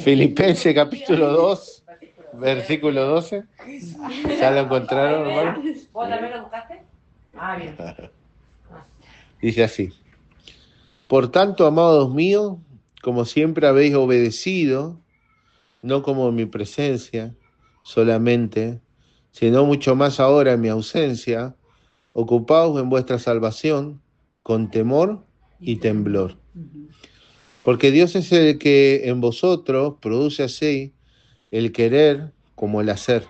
Filipenses capítulo 2, versículo 12. ¿Ya lo encontraron, hermano? ¿Vos también lo buscaste? Ah, bien. Dice así: por tanto, amados míos, como siempre habéis obedecido, no como en mi presencia solamente, sino mucho más ahora en mi ausencia, ocupaos en vuestra salvación con temor y temblor. Porque Dios es el que en vosotros produce así el querer como el hacer,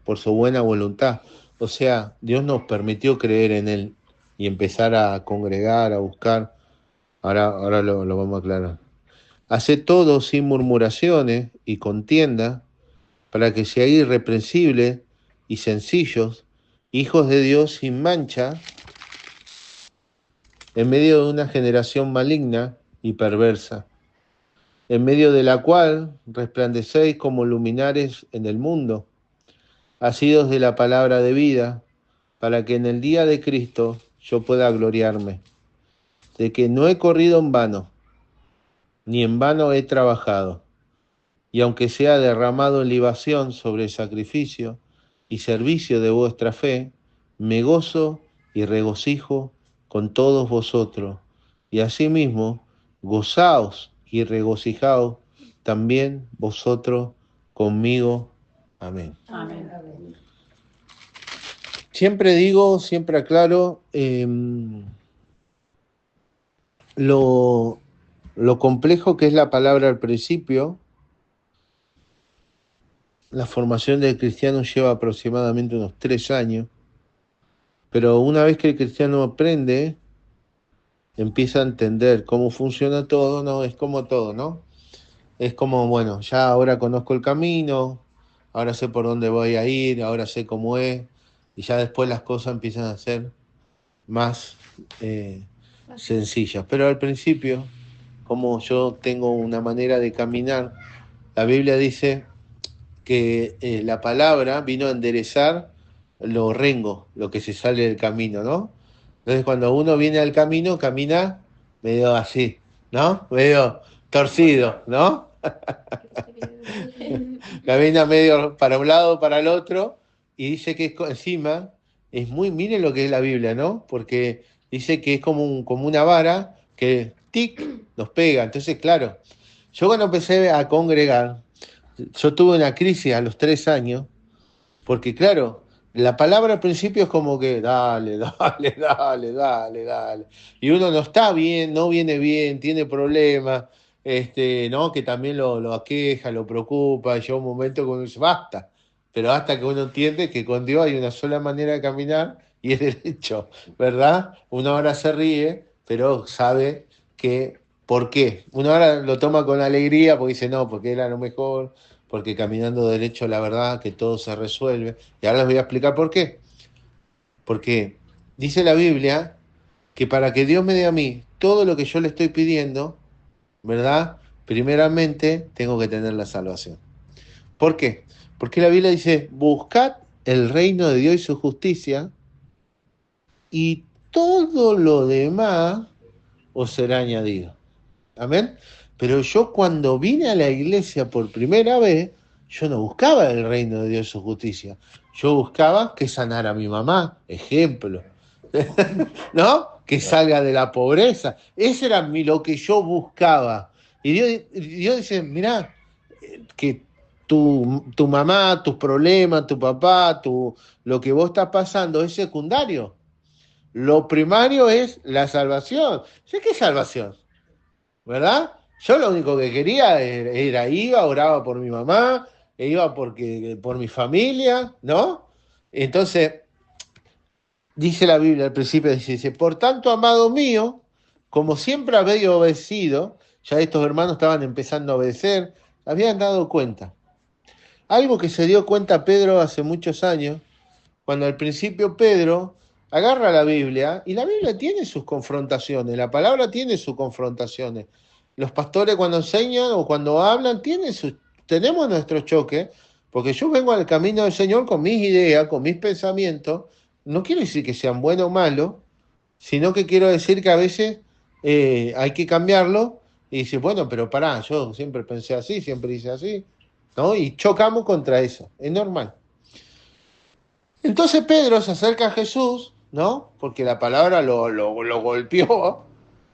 por su buena voluntad. O sea, Dios nos permitió creer en Él y empezar a congregar, a buscar. Ahora lo vamos a aclarar. Haced todo sin murmuraciones y contienda, para que seáis irreprensibles y sencillos, hijos de Dios sin mancha, en medio de una generación maligna y perversa, en medio de la cual resplandecéis como luminares en el mundo, asidos de la palabra de vida, para que en el día de Cristo yo pueda gloriarme, de que no he corrido en vano, ni en vano he trabajado. Y aunque sea derramado en libación sobre el sacrificio y servicio de vuestra fe, me gozo y regocijo con todos vosotros. Y asimismo, gozaos y regocijaos también vosotros conmigo. Amén. Amén. Siempre digo, siempre aclaro, lo complejo que es la palabra al principio. La formación del cristiano lleva aproximadamente unos 3 años, pero una vez que el cristiano aprende, empieza a entender cómo funciona todo, ¿no? Es como todo, ¿no? Es como, bueno, ya ahora conozco el camino, ahora sé por dónde voy a ir, ahora sé cómo es, y ya después las cosas empiezan a ser más sencillas. Pero al principio, como yo tengo una manera de caminar, la Biblia dice que la palabra vino a enderezar lo rengo, lo que se sale del camino, ¿no? Entonces cuando uno viene al camino, camina medio así, ¿no? Medio torcido, ¿no? Camina medio para un lado, para el otro, y dice que encima es muy, miren lo que es la Biblia, ¿no? Porque dice que es como una vara que tic nos pega. Entonces, claro, yo cuando empecé a congregar, yo tuve una crisis a los 3 años, porque claro, la palabra al principio es como que dale, dale, dale, dale, dale. Y uno no está bien, no viene bien, tiene problemas, ¿no? Que también lo aqueja, lo preocupa. Y llega un momento que uno dice, basta. Pero hasta que uno entiende que con Dios hay una sola manera de caminar y es derecho, ¿verdad? Uno ahora se ríe, pero sabe que, ¿por qué? Uno ahora lo toma con alegría porque dice, no, porque era lo mejor, porque caminando derecho, la verdad, que todo se resuelve. Y ahora les voy a explicar por qué. Porque dice la Biblia que para que Dios me dé a mí todo lo que yo le estoy pidiendo, ¿verdad? Primeramente tengo que tener la salvación. ¿Por qué? Porque la Biblia dice, buscad el reino de Dios y su justicia, y todo lo demás os será añadido. Amén. Pero yo cuando vine a la iglesia por primera vez, yo no buscaba el reino de Dios y su justicia. Yo buscaba que sanara a mi mamá, ejemplo. ¿No? Que salga de la pobreza. Ese era lo que yo buscaba. Y Dios dice, mirá, que tu mamá, tus problemas, tu papá, lo que vos estás pasando es secundario. Lo primario es la salvación. ¿Sí? ¿Qué salvación? ¿Verdad? Yo lo único que quería iba, oraba por mi mamá, iba por mi familia, ¿no? Entonces, dice la Biblia al principio, dice, por tanto, amado mío, como siempre habéis obedecido, ya estos hermanos estaban empezando a obedecer, habían dado cuenta. Algo que se dio cuenta Pedro hace muchos años, cuando al principio Pedro agarra la Biblia, y la Biblia tiene sus confrontaciones, la palabra tiene sus confrontaciones. Los pastores cuando enseñan o cuando hablan tenemos nuestro choque, porque yo vengo al camino del Señor con mis ideas, con mis pensamientos, no quiero decir que sean buenos o malos, sino que quiero decir que a veces hay que cambiarlo, Y dice, bueno, pero pará, yo siempre pensé así, siempre hice así, ¿no? Y chocamos contra eso, es normal. Entonces Pedro se acerca a Jesús, ¿no? Porque la palabra lo golpeó,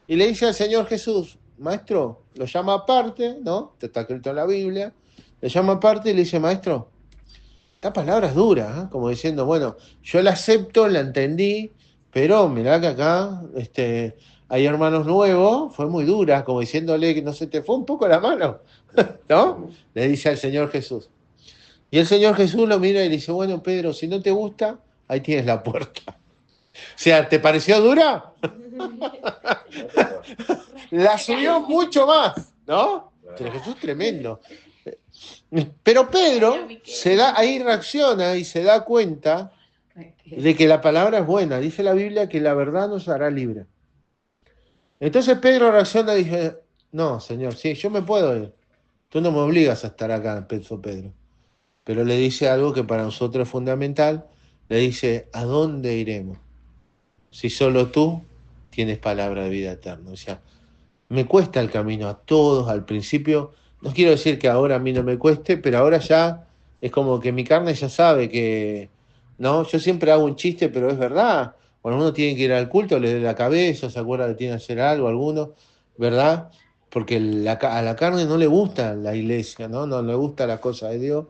y le dice al Señor Jesús, maestro, lo llama aparte, ¿no? Esto está escrito en la Biblia, lo llama aparte y le dice, maestro, esta palabra es dura, ¿eh? Como diciendo, bueno, yo la acepto, la entendí, pero mirá que acá hay hermanos nuevos, fue muy dura, como diciéndole que no se te fue un poco la mano, ¿no? Le dice al Señor Jesús. Y el Señor Jesús lo mira y le dice, bueno, Pedro, si no te gusta, ahí tienes la puerta. O sea, ¿te pareció dura? La subió mucho más, ¿no? Pero Jesús tremendo. Pero Pedro ahí reacciona y se da cuenta de que la palabra es buena. Dice la Biblia que la verdad nos hará libre. Entonces Pedro reacciona y dice, no, Señor, sí, yo me puedo ir. Tú no me obligas a estar acá, pensó Pedro. Pero le dice algo que para nosotros es fundamental. Le dice, ¿a dónde iremos? Si solo tú tienes palabra de vida eterna. O sea, me cuesta el camino a todos al principio. No quiero decir que ahora a mí no me cueste, pero ahora ya es como que mi carne ya sabe que, ¿no? Yo siempre hago un chiste, pero es verdad. Cuando uno tiene que ir al culto, le duele la cabeza, se acuerda que tiene que hacer algo, alguno, ¿verdad? Porque a la carne no le gusta la iglesia, ¿no? No le gusta la cosa de Dios.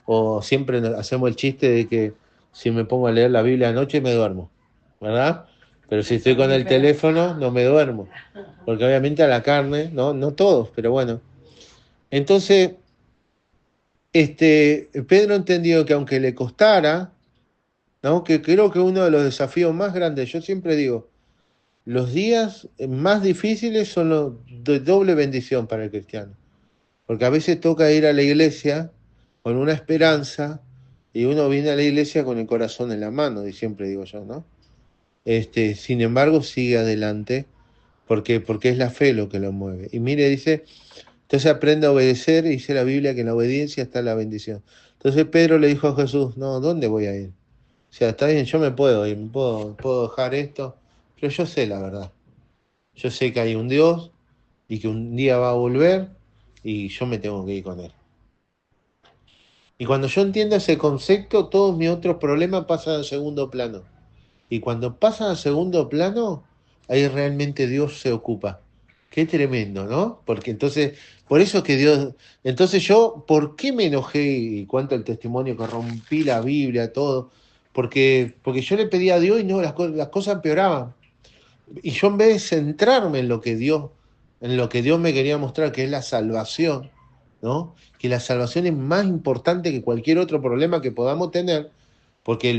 O siempre hacemos el chiste de que si me pongo a leer la Biblia anoche me duermo, ¿verdad? Pero si estoy con el teléfono no me duermo, porque obviamente a la carne, no, no todos, pero bueno. Entonces, Pedro entendió que aunque le costara, ¿no? Que creo que uno de los desafíos más grandes, yo siempre digo, los días más difíciles son los de doble bendición para el cristiano, porque a veces toca ir a la iglesia con una esperanza y uno viene a la iglesia con el corazón en la mano, y siempre digo yo, ¿no? Sin embargo, sigue adelante porque es la fe lo que lo mueve. Y mire, dice, entonces aprende a obedecer, y dice la Biblia que en la obediencia está la bendición. Entonces Pedro le dijo a Jesús, no, ¿dónde voy a ir? O sea, está bien, yo me puedo ir, puedo dejar esto, pero yo sé la verdad. Yo sé que hay un Dios y que un día va a volver y yo me tengo que ir con él. Y cuando yo entiendo ese concepto, todos mis otros problemas pasan al segundo plano. Y cuando pasan al segundo plano, ahí realmente Dios se ocupa. Qué tremendo, ¿no? Porque entonces, por eso que Dios, entonces yo, ¿por qué me enojé y cuánto el testimonio que rompí la Biblia, todo? Porque yo le pedí a Dios y no, las cosas empeoraban. Y yo en vez de centrarme en lo que Dios me quería mostrar, que es la salvación, ¿no? Que la salvación es más importante que cualquier otro problema que podamos tener, porque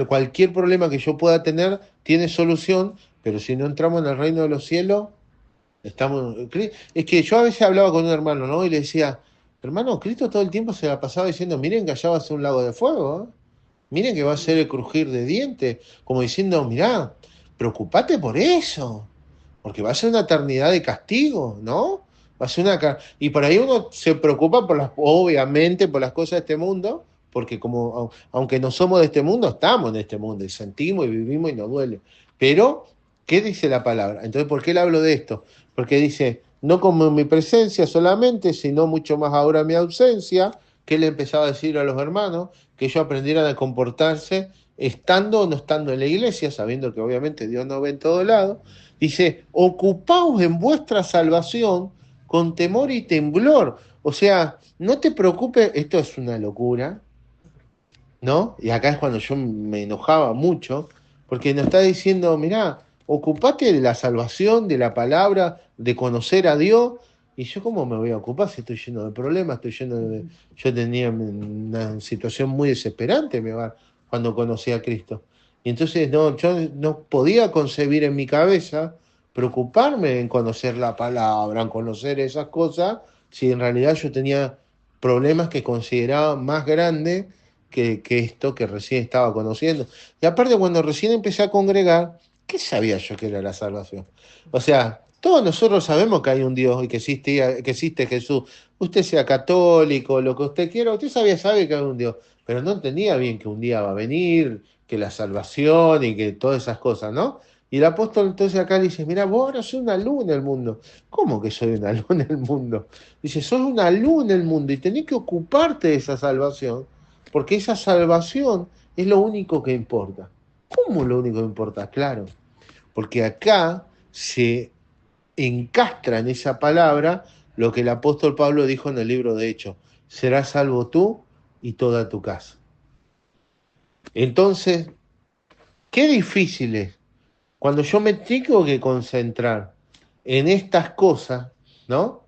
cualquier problema que yo pueda tener tiene solución, pero si no entramos en el reino de los cielos, estamos... Es que yo a veces hablaba con un hermano, ¿no? Y le decía, hermano, Cristo todo el tiempo se la pasaba diciendo, miren que allá va a ser un lago de fuego, ¿eh? Miren que va a ser el crujir de dientes, como diciendo, mirá, preocupate por eso, porque va a ser una eternidad de castigo, ¿no? Va a ser y por ahí uno se preocupa obviamente por las cosas de este mundo, porque como aunque no somos de este mundo, estamos en este mundo y sentimos y vivimos y nos duele. Pero, ¿qué dice la palabra? Entonces, ¿por qué le hablo de esto? Porque dice, no como en mi presencia solamente, sino mucho más ahora en mi ausencia, que le empezaba a decir a los hermanos, que ellos aprendieran a comportarse estando o no estando en la iglesia, sabiendo que obviamente Dios nos ve en todo lado. Dice, ocupaos en vuestra salvación con temor y temblor. O sea, no te preocupes, esto es una locura, ¿no? Y acá es cuando yo me enojaba mucho, porque nos está diciendo, mirá, ocupate de la salvación, de la palabra, de conocer a Dios. Y yo, ¿cómo me voy a ocupar si estoy lleno de problemas? Yo tenía una situación muy desesperante en mi hogar cuando conocí a Cristo. Y entonces no, yo no podía concebir en mi cabeza preocuparme en conocer la palabra, en conocer esas cosas, si en realidad yo tenía problemas que consideraba más grandes que esto que recién estaba conociendo. Y aparte, cuando recién empecé a congregar, ¿qué sabía yo que era la salvación? O sea, todos nosotros sabemos que hay un Dios y que existe Jesús. Usted sea católico, lo que usted quiera, usted sabe que hay un Dios, pero no entendía bien que un día va a venir, que la salvación y que todas esas cosas, ¿no? Y el apóstol entonces acá le dice, mira, vos ahora sos una luz en el mundo. ¿Cómo que soy una luz en el mundo? Dice, sos una luz en el mundo y tenés que ocuparte de esa salvación, porque esa salvación es lo único que importa. ¿Cómo lo único que importa? Claro, porque acá se encastra en esa palabra lo que el apóstol Pablo dijo en el libro de Hechos, serás salvo tú y toda tu casa. Entonces, qué difícil es cuando yo me tengo que concentrar en estas cosas, ¿no?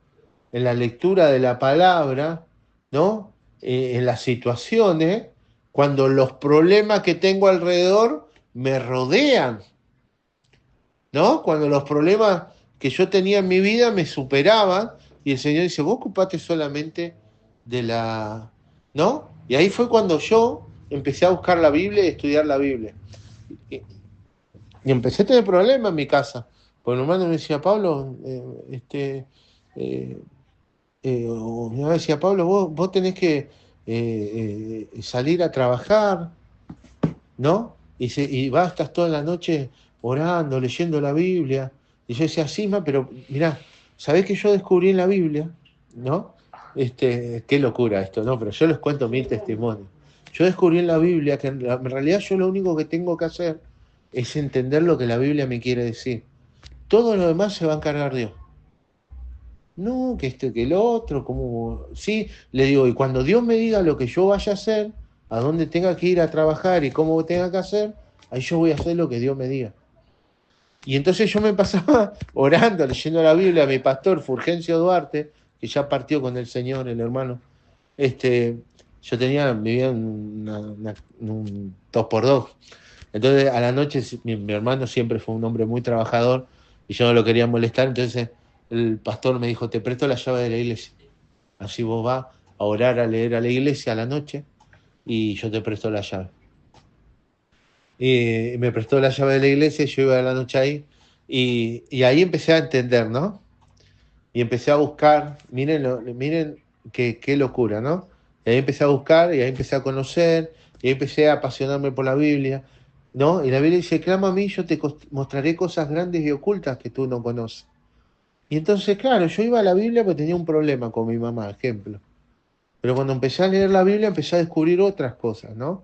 En la lectura de la palabra, ¿no? En las situaciones, cuando los problemas que tengo alrededor me rodean, ¿no? Cuando los problemas que yo tenía en mi vida me superaban y el Señor dice, vos ocupate solamente de la, ¿no? Y ahí fue cuando yo empecé a buscar la Biblia y estudiar la Biblia. Y empecé a tener problemas en mi casa. Porque mi hermano me decía, Pablo, o mi mamá decía, Pablo, vos tenés que salir a trabajar, ¿no? Y vas, estás toda la noche orando, leyendo la Biblia. Y yo decía, sí, ma, pero mirá, ¿sabés que yo descubrí en la Biblia? ¿No? Qué locura esto, ¿no? Pero yo les cuento mi testimonio. Yo descubrí en la Biblia que en realidad yo lo único que tengo que hacer es entender lo que la Biblia me quiere decir. Todo lo demás se va a encargar Dios. No, que esto, que el otro, como... Sí, le digo, y cuando Dios me diga lo que yo vaya a hacer, a dónde tenga que ir a trabajar y cómo tenga que hacer, ahí yo voy a hacer lo que Dios me diga. Y entonces yo me pasaba orando, leyendo la Biblia, a mi pastor Fulgencio Duarte, que ya partió con el Señor, el hermano. Yo vivía en un 2x2. Entonces a la noche mi hermano siempre fue un hombre muy trabajador y yo no lo quería molestar, entonces el pastor me dijo, te presto la llave de la iglesia. Así vos vas a orar, a leer a la iglesia a la noche y yo te presto la llave. Y me prestó la llave de la iglesia y yo iba a la noche ahí y ahí empecé a entender, ¿no? Y empecé a buscar, miren qué locura, ¿no? Y ahí empecé a buscar y ahí empecé a conocer y ahí empecé a apasionarme por la Biblia, ¿no? Y la Biblia dice, clama a mí, yo te mostraré cosas grandes y ocultas que tú no conoces. Y entonces, claro, yo iba a la Biblia porque tenía un problema con mi mamá, ejemplo. Pero cuando empecé a leer la Biblia empecé a descubrir otras cosas, ¿no?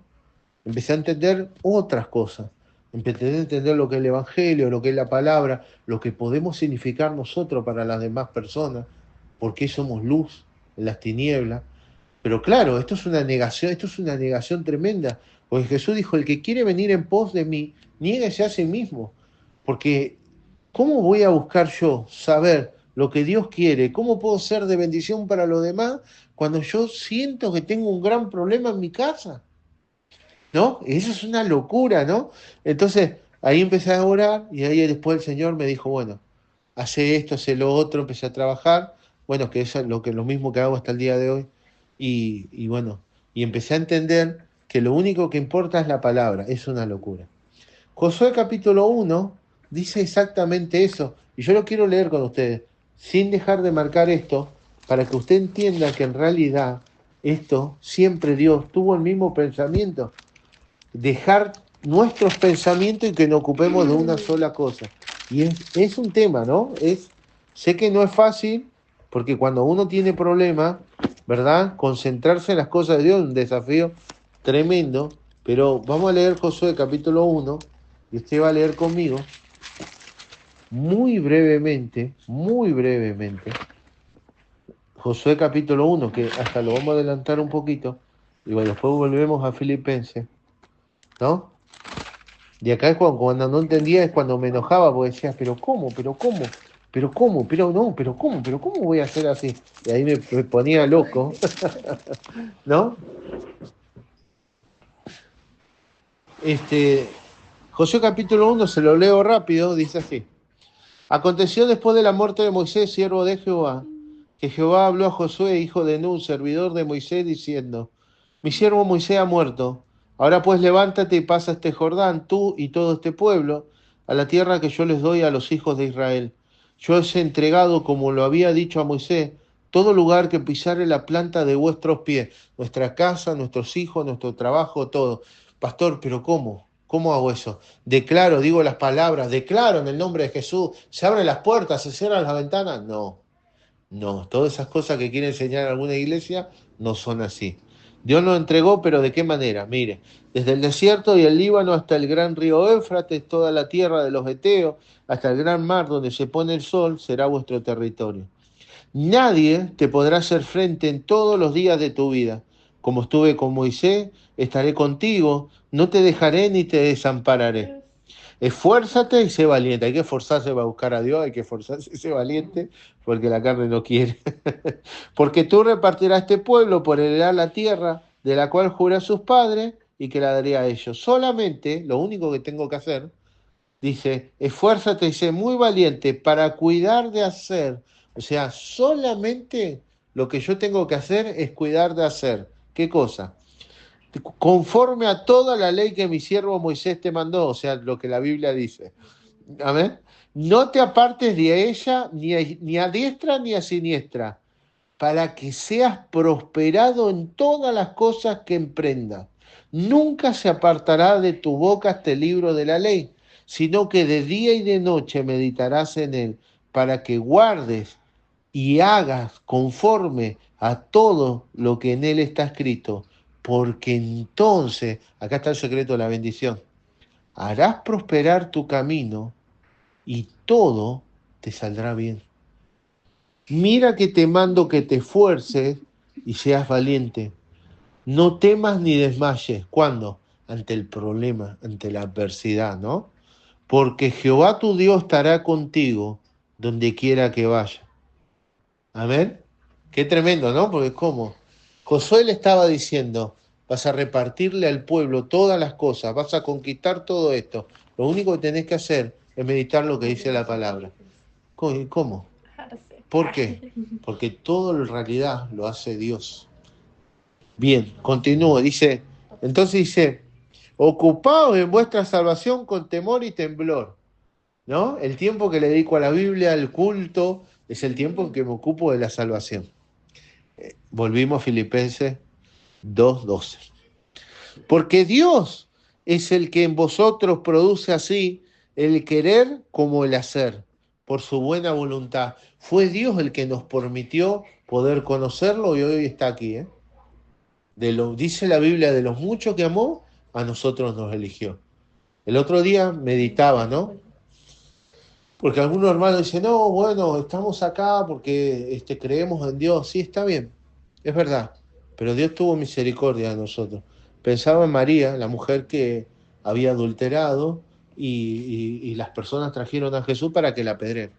Empecé a entender otras cosas. Empecé a entender lo que es el Evangelio, lo que es la palabra, lo que podemos significar nosotros para las demás personas, por qué somos luz en las tinieblas. Pero claro, esto es una negación tremenda, porque Jesús dijo, el que quiere venir en pos de mí, niéguese a sí mismo, porque ¿cómo voy a buscar yo saber lo que Dios quiere? ¿Cómo puedo ser de bendición para los demás cuando yo siento que tengo un gran problema en mi casa? ¿No? Y eso es una locura, ¿no? Entonces, ahí empecé a orar y ahí después el Señor me dijo, bueno, hace esto, hace lo otro, empecé a trabajar, bueno, que eso es lo mismo que hago hasta el día de hoy. Y bueno, y empecé a entender que lo único que importa es la palabra, es una locura. Josué capítulo 1 dice exactamente eso, y yo lo quiero leer con ustedes, sin dejar de marcar esto, para que usted entienda que en realidad esto siempre Dios tuvo el mismo pensamiento, dejar nuestros pensamientos y que nos ocupemos de una sola cosa. Y es un tema, ¿no? Sé que no es fácil, porque cuando uno tiene problemas, ¿verdad? Concentrarse en las cosas de Dios es un desafío tremendo, pero vamos a leer Josué capítulo 1, y usted va a leer conmigo muy brevemente, Josué capítulo 1, que hasta lo vamos a adelantar un poquito, y bueno, después volvemos a Filipenses, ¿no? Y acá es cuando no entendía, es cuando me enojaba, porque decía, pero ¿cómo? ¿Pero cómo? ¿Pero cómo? ¿Pero no? ¿Pero cómo? ¿Pero cómo voy a hacer así? Y ahí me ponía loco, ¿no? Josué capítulo 1, se lo leo rápido, dice así. Aconteció después de la muerte de Moisés, siervo de Jehová, que Jehová habló a Josué, hijo de Nun, servidor de Moisés, diciendo, mi siervo Moisés ha muerto. Ahora pues levántate y pasa este Jordán, tú y todo este pueblo, a la tierra que yo les doy a los hijos de Israel. Yo os he entregado, como lo había dicho a Moisés, todo lugar que pisare la planta de vuestros pies, nuestra casa, nuestros hijos, nuestro trabajo, todo. Pastor, pero ¿cómo? ¿Cómo hago eso? Declaro, digo las palabras, declaro en el nombre de Jesús, se abren las puertas, se cierran las ventanas. No, no, todas esas cosas que quiere enseñar alguna iglesia no son así. Dios nos entregó, pero ¿de qué manera? Mire, desde el desierto y el Líbano hasta el gran río Éufrates, toda la tierra de los Eteos, hasta el gran mar donde se pone el sol, será vuestro territorio. Nadie te podrá hacer frente en todos los días de tu vida. Como estuve con Moisés, estaré contigo, no te dejaré ni te desampararé. Esfuérzate y sé valiente. Hay que esforzarse para buscar a Dios, hay que esforzarse y ser valiente, porque la carne no quiere. Porque tú repartirás este pueblo por heredar la tierra de la cual juré a sus padres y que la daré a ellos. Solamente, lo único que tengo que hacer, dice, esfuérzate y sé muy valiente para cuidar de hacer. O sea, solamente lo que yo tengo que hacer es cuidar de hacer. ¿Qué cosa? Conforme a toda la ley que mi siervo Moisés te mandó, o sea, lo que la Biblia dice. Amén. No te apartes de ella ni a diestra ni a siniestra, para que seas prosperado en todas las cosas que emprendas. Nunca se apartará de tu boca este libro de la ley, sino que de día y de noche meditarás en él, para que guardes y hagas conforme a todo lo que en él está escrito, porque entonces, acá está el secreto de la bendición, harás prosperar tu camino y todo te saldrá bien. Mira que te mando que te esfuerces y seas valiente. No temas ni desmayes. ¿Cuándo? Ante el problema, ante la adversidad, ¿no? Porque Jehová tu Dios estará contigo donde quiera que vaya. Amén. Qué tremendo, ¿no? Porque ¿cómo? Josué le estaba diciendo, vas a repartirle al pueblo todas las cosas, vas a conquistar todo esto. Lo único que tenés que hacer es meditar lo que dice la palabra. ¿Cómo? ¿Por qué? Porque todo en realidad lo hace Dios. Bien, continúo. Entonces dice, ocupaos en vuestra salvación con temor y temblor, ¿no? El tiempo que le dedico a la Biblia, al culto, es el tiempo en que me ocupo de la salvación. Volvimos a Filipenses 2:12. Porque Dios es el que en vosotros produce así el querer como el hacer, por su buena voluntad. Fue Dios el que nos permitió poder conocerlo y hoy está aquí, ¿eh? Dice la Biblia, de los muchos que amó, a nosotros nos eligió. El otro día meditaba, ¿no? Porque algunos hermanos dicen, no, bueno, estamos acá porque creemos en Dios. Sí, está bien, es verdad, pero Dios tuvo misericordia de nosotros. Pensaba en María, la mujer que había adulterado y las personas trajeron a Jesús para que la apedreen,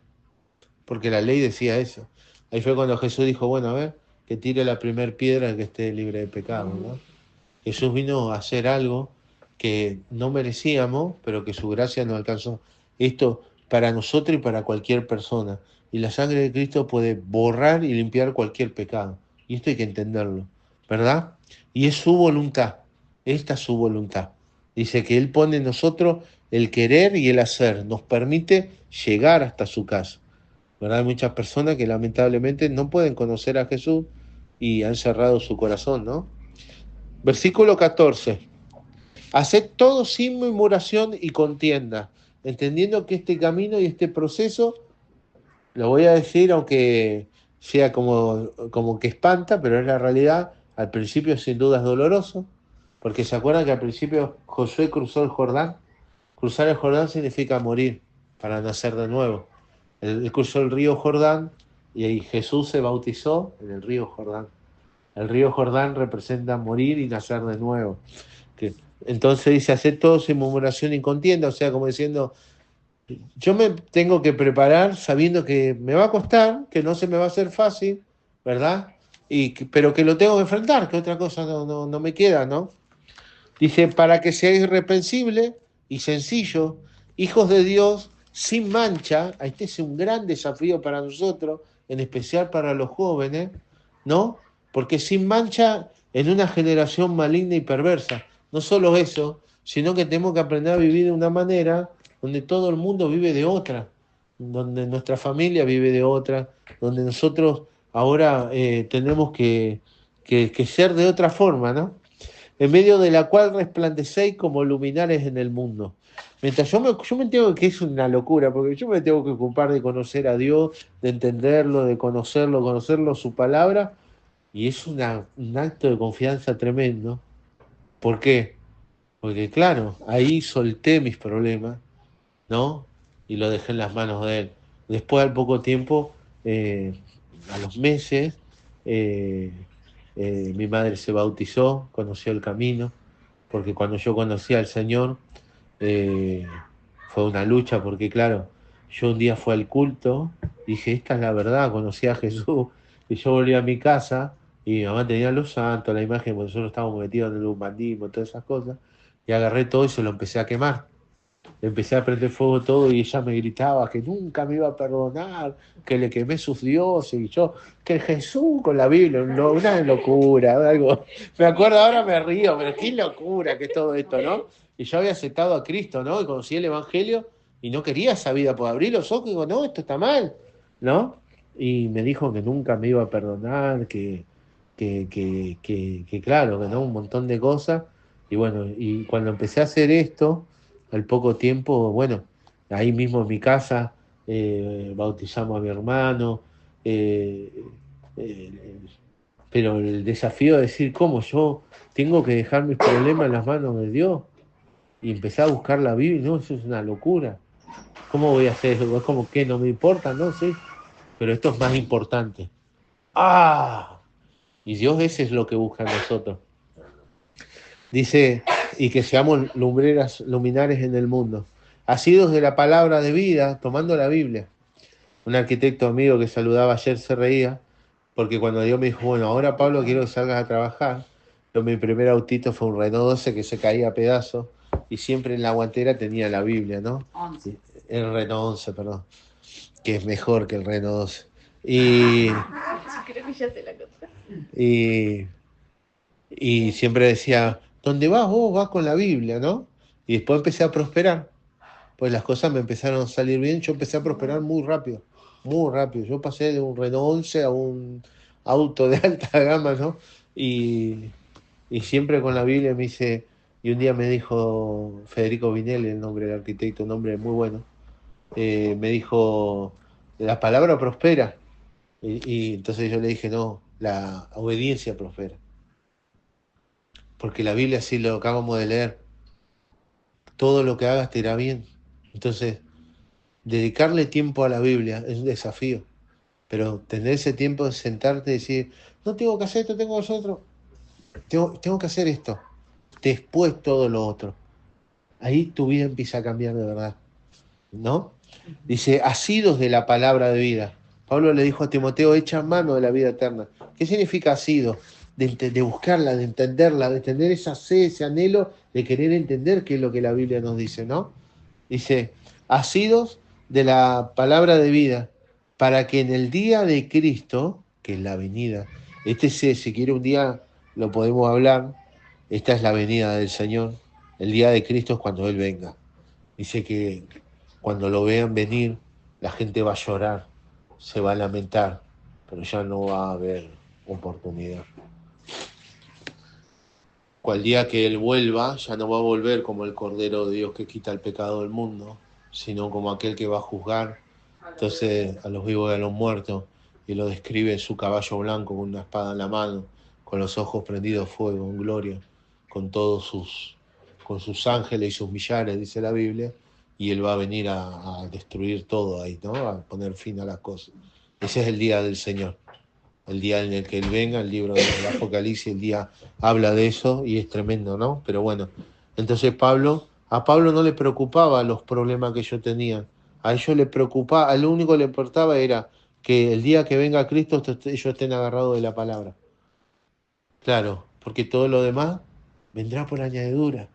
porque la ley decía eso. Ahí fue cuando Jesús dijo, bueno, a ver, que tire la primer piedra que esté libre de pecado, ¿no? Jesús vino a hacer algo que no merecíamos, pero que su gracia nos alcanzó. Esto para nosotros y para cualquier persona. Y la sangre de Cristo puede borrar y limpiar cualquier pecado. Y esto hay que entenderlo, ¿verdad? Y es su voluntad. Esta es su voluntad. Dice que Él pone en nosotros el querer y el hacer. Nos permite llegar hasta su casa, ¿verdad? Hay muchas personas que lamentablemente no pueden conocer a Jesús y han cerrado su corazón, ¿no? Versículo 14. Haced todo sin murmuración y contienda, entendiendo que este camino y este proceso, lo voy a decir aunque sea como que espanta, pero es la realidad. Al principio sin duda es doloroso, porque se acuerdan que al principio Josué cruzó el Jordán. Cruzar el Jordán significa morir para nacer de nuevo. Él cruzó el río Jordán y ahí Jesús se bautizó en el río Jordán. El río Jordán representa morir y nacer de nuevo. Entonces dice, hacer todo sin murmuración y contienda, o sea, como diciendo, yo me tengo que preparar sabiendo que me va a costar, que no se me va a hacer fácil, ¿verdad? Pero que lo tengo que enfrentar, que otra cosa no me queda, ¿no? Dice, para que seáis irreprensibles y sencillos, hijos de Dios, sin mancha. Este es un gran desafío para nosotros, en especial para los jóvenes, ¿no? Porque sin mancha en una generación maligna y perversa. No solo eso, sino que tenemos que aprender a vivir de una manera donde todo el mundo vive de otra, donde nuestra familia vive de otra, donde nosotros ahora tenemos que ser de otra forma, ¿no? en medio de la cual resplandecéis como luminares en el mundo. Mientras yo me tengo que es una locura, porque yo me tengo que ocupar de conocer a Dios, de entenderlo, de conocerlo, su palabra, y es un acto de confianza tremendo. ¿Por qué? Porque claro, ahí solté mis problemas, ¿no? Y lo dejé en las manos de Él. Después, al poco tiempo, a los meses, eh, mi madre se bautizó, conoció el camino, porque cuando yo conocí al Señor, eh, fue una lucha, porque claro, yo un día fui al culto, dije, esta es la verdad, conocí a Jesús, y yo volví a mi casa, y mi mamá tenía los santos, la imagen, porque nosotros estábamos metidos en el humanismo, todas esas cosas, y agarré todo y se lo empecé a quemar. Empecé a prender fuego todo y ella me gritaba que nunca me iba a perdonar, que le quemé sus dioses y yo, que Jesús con la Biblia, una locura, algo. Me acuerdo ahora, me río, pero qué locura que es todo esto, ¿no? Y yo había aceptado a Cristo, ¿no? Y conocí el Evangelio y no quería esa vida, por abrir los ojos y digo, no, esto está mal, ¿no? Y me dijo que nunca me iba a perdonar, que claro, que no, un montón de cosas. Y bueno, y cuando empecé a hacer esto, al poco tiempo, bueno, ahí mismo en mi casa, bautizamos a mi hermano, eh, eh, pero el desafío de decir, ¿cómo yo tengo que dejar mis problemas en las manos de Dios? Y empecé a buscar la Biblia, no, eso es una locura. ¿Cómo voy a hacer eso? Es como que no me importa, no sé, pero esto es más importante. ¡Ah! Y Dios ese es lo que busca en nosotros. Dice, y que seamos lumbreras, luminares en el mundo. Asidos de la palabra de vida, tomando la Biblia. Un arquitecto amigo que saludaba ayer se reía, porque cuando Dios me dijo, bueno, ahora Pablo quiero que salgas a trabajar, yo, mi primer autito fue un Renault 12 que se caía a pedazos, y siempre en la guantera tenía la Biblia, ¿no? 11. El Renault 11, perdón, que es mejor que el Renault 12. Y, Creo que ya sé la cosa. y, y siempre decía, ¿dónde vas vos? Vas con la Biblia, ¿no? Y después empecé a prosperar, pues las cosas me empezaron a salir bien, yo empecé a prosperar muy rápido, muy rápido. Yo pasé de un Renault 11 a un auto de alta gama, ¿no? Y, y siempre con la Biblia me dice, y un día me dijo Federico Vinelli, el nombre del arquitecto, un nombre muy bueno, me dijo, la palabra prospera. Y entonces yo le dije, no, la obediencia prospera. Porque la Biblia, así lo acabamos de leer, todo lo que hagas te irá bien. Entonces, dedicarle tiempo a la Biblia es un desafío, pero tener ese tiempo de sentarte y decir, no tengo que hacer esto, tengo que hacer otro, tengo que hacer esto, después todo lo otro. Ahí tu vida empieza a cambiar de verdad, ¿no? Dice, asidos de la palabra de vida. Pablo le dijo a Timoteo, echa mano de la vida eterna. ¿Qué significa asido? De buscarla, de entenderla, de tener esa sed, ese anhelo de querer entender qué es lo que la Biblia nos dice, ¿no? Dice, asidos de la palabra de vida, para que en el día de Cristo, que es la venida, si quiere un día lo podemos hablar, esta es la venida del Señor, el día de Cristo es cuando Él venga. Dice que cuando lo vean venir, la gente va a llorar, se va a lamentar, pero ya no va a haber oportunidad. Cual día que Él vuelva, ya no va a volver como el Cordero de Dios que quita el pecado del mundo, sino como aquel que va a juzgar, entonces, a los vivos y a los muertos, y lo describe en su caballo blanco con una espada en la mano, con los ojos prendidos fuego en gloria, con con sus ángeles y sus millares, dice la Biblia, y Él va a venir a destruir todo ahí, ¿no? A poner fin a las cosas. Ese es el día del Señor. El día en el que Él venga, el libro del Apocalipsis, el día habla de eso y es tremendo, ¿no? Pero bueno, entonces a Pablo no le preocupaba los problemas que yo tenía, a ellos le preocupaba, a lo único que le importaba era que el día que venga Cristo ellos estén agarrados de la palabra. Claro, porque todo lo demás vendrá por añadidura.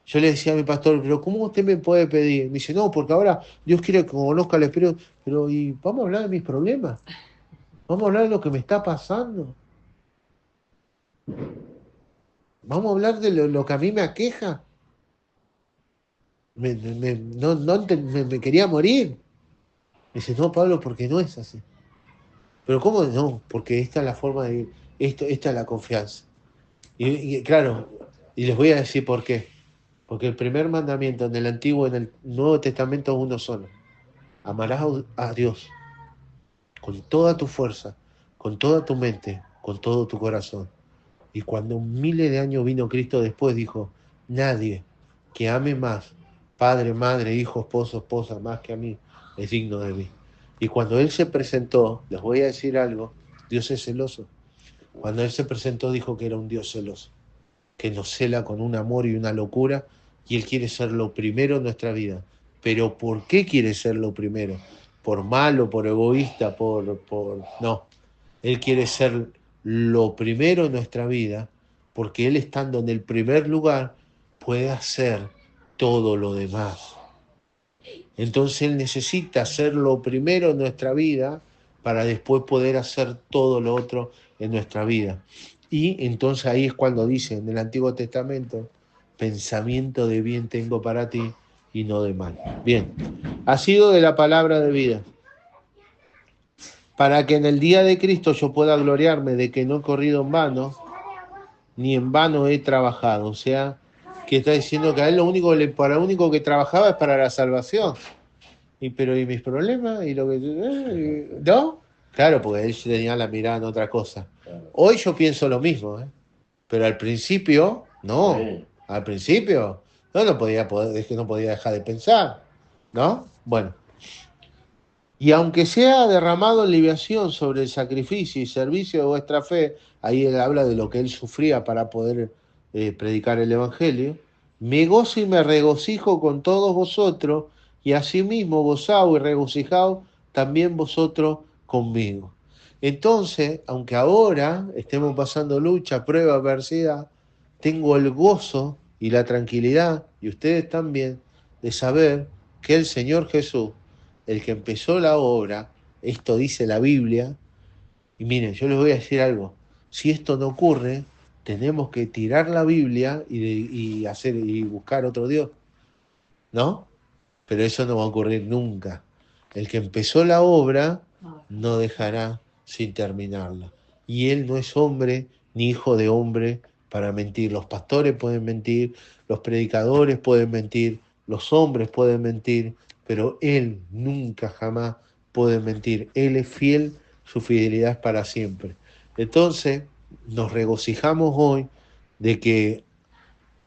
Yo le decía a mi pastor, pero ¿cómo usted me puede pedir? Me dice, no, porque ahora Dios quiere que conozca al Espíritu, pero ¿y vamos a hablar de mis problemas? Vamos a hablar de lo que me está pasando. Vamos a hablar de lo que a mí me aqueja. Me quería morir. Me dice, no, Pablo, porque no es así. Pero ¿cómo no? Porque esta es la forma de ir. Esta es la confianza. Y claro, Y les voy a decir por qué. Porque el primer mandamiento en el Antiguo y en el Nuevo Testamento es uno solo. Amarás a Dios con toda tu fuerza, con toda tu mente, con todo tu corazón. Y cuando miles de años vino Cristo después, dijo, nadie que ame más, padre, madre, hijo, esposo, esposa, más que a mí, es digno de mí. Y cuando Él se presentó, les voy a decir algo, Dios es celoso. Cuando Él se presentó dijo que era un Dios celoso, que nos cela con un amor y una locura, y Él quiere ser lo primero en nuestra vida. Pero ¿por qué quiere ser lo primero? ¿Por malo, por egoísta, No, Él quiere ser lo primero en nuestra vida, porque Él estando en el primer lugar puede hacer todo lo demás. Entonces Él necesita ser lo primero en nuestra vida para después poder hacer todo lo otro en nuestra vida. Y entonces ahí es cuando dice en el Antiguo Testamento, pensamiento de bien tengo para ti y no de mal. Bien, ha sido de la palabra de vida. Para que en el día de Cristo yo pueda gloriarme de que no he corrido en vano, ni en vano he trabajado. O sea, que está diciendo que a él para lo único que trabajaba es para la salvación. Pero ¿y mis problemas? ¿Y lo que no? Claro, porque él tenía la mirada en otra cosa. Hoy yo pienso lo mismo, ¿eh? Pero al principio, no. Al principio, es que no podía dejar de pensar, ¿no? Bueno. Y aunque sea derramado en libación sobre el sacrificio y servicio de vuestra fe, ahí él habla de lo que él sufría para poder predicar el Evangelio, me gozo y me regocijo con todos vosotros, y asimismo gozaos y regocijaos también vosotros conmigo. Entonces, aunque ahora estemos pasando lucha, prueba, adversidad, tengo el gozo y la tranquilidad, y ustedes también, de saber que el Señor Jesús, el que empezó la obra, esto dice la Biblia, y miren, yo les voy a decir algo, si esto no ocurre, tenemos que tirar la Biblia y buscar otro Dios, ¿no? Pero eso no va a ocurrir nunca. El que empezó la obra no dejará sin terminarla. Y él no es hombre ni hijo de hombre para mentir. Los pastores pueden mentir, los predicadores pueden mentir, los hombres pueden mentir, pero él nunca jamás puede mentir. Él es fiel, su fidelidad es para siempre. Entonces, nos regocijamos hoy de que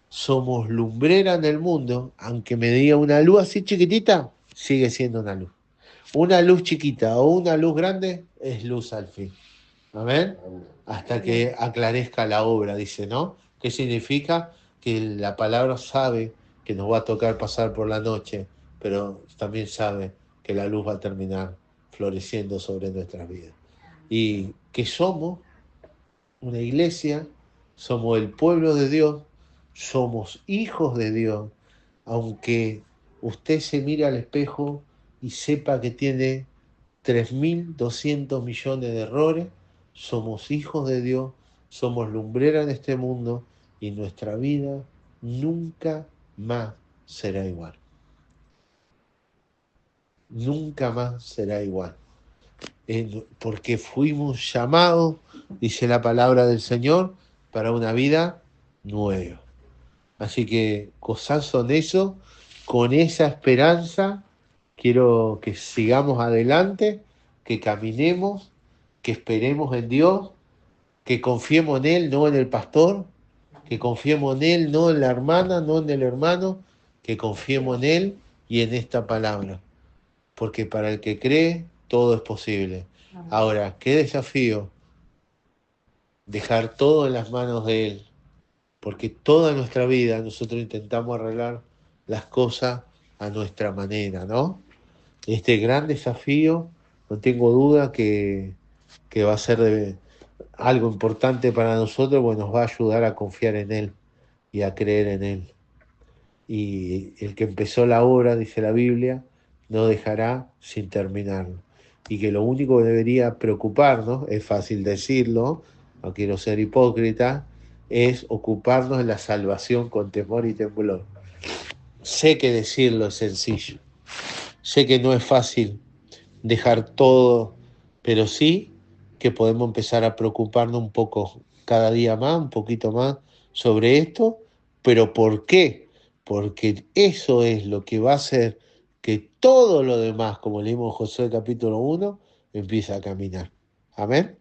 somos lumbrera en el mundo, aunque me diga una luz así chiquitita, sigue siendo una luz. Una luz chiquita o una luz grande es luz al fin. Amén. Hasta que aclarezca la obra, dice, ¿no? ¿Qué significa? Que la palabra sabe que nos va a tocar pasar por la noche, pero también sabe que la luz va a terminar floreciendo sobre nuestras vidas. Y que somos una iglesia, somos el pueblo de Dios, somos hijos de Dios, aunque usted se mire al espejo y sepa que tiene 3.200 millones de errores, somos hijos de Dios, somos lumbrera en este mundo y nuestra vida nunca más será igual. Nunca más será igual. Porque fuimos llamados, dice la palabra del Señor, para una vida nueva. Así que gozazo en eso, con esa esperanza, quiero que sigamos adelante, que caminemos, que esperemos en Dios, que confiemos en Él, no en el pastor, que confiemos en Él, no en la hermana, no en el hermano, que confiemos en Él y en esta palabra. Porque para el que cree, todo es posible. Ahora, qué desafío dejar todo en las manos de Él, porque toda nuestra vida nosotros intentamos arreglar las cosas a nuestra manera, ¿no? Este gran desafío, no tengo duda que va a ser algo importante para nosotros, porque nos va a ayudar a confiar en Él y a creer en Él. Y el que empezó la obra, dice la Biblia, no dejará sin terminarlo. Y que lo único que debería preocuparnos, es fácil decirlo, no quiero ser hipócrita, es ocuparnos de la salvación con temor y temblor. Sé que decirlo es sencillo, sé que no es fácil dejar todo, pero sí que podemos empezar a preocuparnos un poco cada día más, un poquito más sobre esto, ¿Pero por qué? Porque eso es lo que va a hacer que todo lo demás, como leímos en Josué capítulo 1, empiece a caminar. Amén.